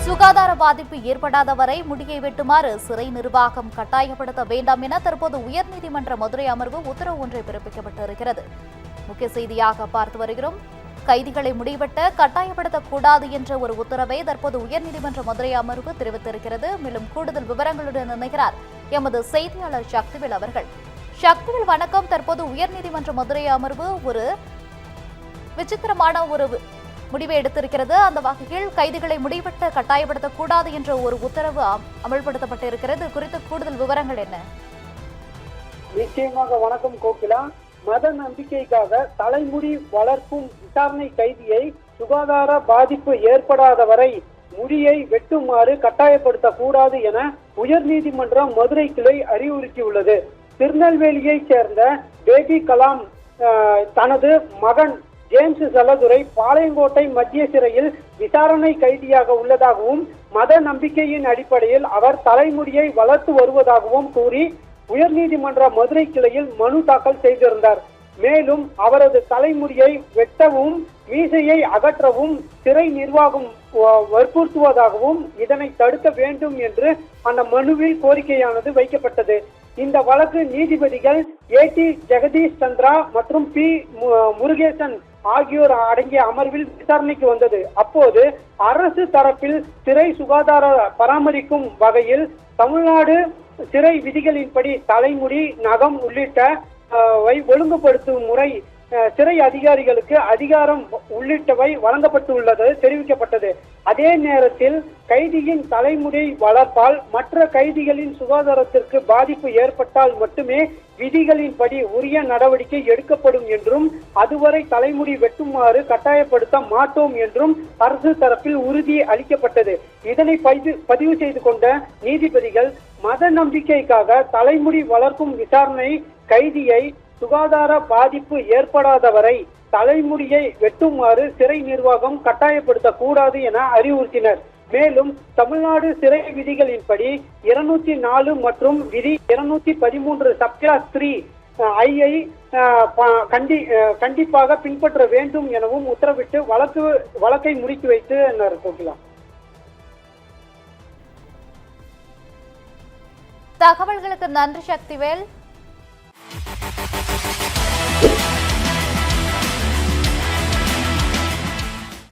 சுகாதார பாதிப்பு ஏற்படாத வரை முடியை வெட்டுமாறு சிறை நிர்வாகம் கட்டாயப்படுத்த வேண்டாம் என தற்போது உயர்நீதிமன்ற மதுரை அமர்வு உத்தரவு ஒன்றை பிறப்பிக்கப்பட்டிருக்கிறது. முக்கிய செய்தியாக பார்த்து வருகிறோம். கைதிகளை முடிவெட்ட கட்டாயப்படுத்தக்கூடாது என்ற ஒரு உத்தரவை தற்போது உயர்நீதிமன்ற மதுரை அமர்வு தெரிவித்திருக்கிறது. மேலும் கூடுதல் விவரங்களுடன் இணைகிறார் எமது செய்தியாளர் சக்திவேல் அவர்கள். சக்திவேல், வணக்கம். தற்போது உயர்நீதிமன்ற மதுரை அமர்வு ஒரு விசித்திரமான ஒரு முடிவை எடுத்திருக்கிறது. அந்த வகையில் கைதிகளை முடிவெட்ட கட்டாயப்படுத்தக்கூடாது என்ற ஒரு உத்தரவு அமல்படுத்தப்பட்டிருக்கிறது. குறித்த கூடுதல் விவரங்கள் என்ன? நிச்சயமாக. வணக்கம் கோகிலா. மத நம்பிக்கைக்காக தலைமுடி வளர்க்கும் விசாரணை கைதியை சுகாதார பாதிப்பு ஏற்படாத வரை முடியை வெட்டுமாறு கட்டாயப்படுத்தக்கூடாது என உயர்நீதிமன்றம் மதுரை கிளை அறிவுறுத்தியுள்ளது. திருநெல்வேலியைச் சேர்ந்த பேபி கலாம் தனது மகன் ஜேம்ஸ் செல்லதுரை பாளையங்கோட்டை மத்திய சிறையில் விசாரணை கைதியாக உள்ளதாகவும் மத நம்பிக்கையின் அடிப்படையில் அவர் தலைமுடியை வளர்த்து வருவதாகவும் கூறி உயர்நீதிமன்ற மதுரை கிளையில் மனு தாக்கல் செய்திருந்தார். மேலும் அவரது தலைமுடியை வெட்டவும் மீசையை அகற்றவும் சிறை நிர்வாகம் வற்புறுத்துவதாகவும் இதனை தடுக்க வேண்டும் என்று அந்த மனுவில் கோரிக்கையானது வைக்கப்பட்டது. இந்த வழக்கு நீதிபதிகள் ஏ.டி. ஜெகதீஷ் சந்திரா மற்றும் பி. முருகேசன் ஆகியோர் அடங்கிய அமர்வில் விசாரணைக்கு வந்தது. அப்போது அரசு தரப்பில் சிறை சுகாதார பராமரிக்கும் வகையில் தமிழ்நாடு சிறை விதிகளின்படி தலைமுடி, நகம் உள்ளிட்டவை ஒழுங்குபடுத்தும் முறை, சிறை அதிகாரிகளுக்கு அதிகாரம் உள்ளிட்டவை வழங்கப்பட்டுள்ளது தெரிவிக்கப்பட்டது. அதே நேரத்தில் கைதியின் தலைமுடி வளர்ப்பால் மற்ற கைதிகளின் சுகாதாரத்திற்கு பாதிப்பு ஏற்பட்டால் மட்டுமே விதிகளின்படி உரிய நடவடிக்கை எடுக்கப்படும் என்றும் அதுவரை தலைமுடி வெட்டுமாறு கட்டாயப்படுத்த மாட்டோம் என்றும் அரசு தரப்பில் உறுதி அளிக்கப்பட்டது. இதனை பதிவு செய்து கொண்ட நீதிபதிகள் மத நம்பிக்கைக்காக தலைமுடி வளர்க்கும் விசாரணை கைதியை சுகாதார பாதிப்பு ஏற்படாத வரை தலைமுடியை வெட்டுமாறு சிறை நிர்வாகம் கட்டாயப்படுத்தக்கூடாது என அறிவுறுத்தினர். மேலும் தமிழ்நாடு சிறை விதிகளின்படி 204 மற்றும் விதி 213 சப்கிளாஸ் 3 கண்டிப்பாக பின்பற்ற வேண்டும் எனவும் உத்தரவிட்டு வழக்கை முடித்து வைத்து கோகிலா. தகவல்களுக்கு நன்றி சக்திவேல்.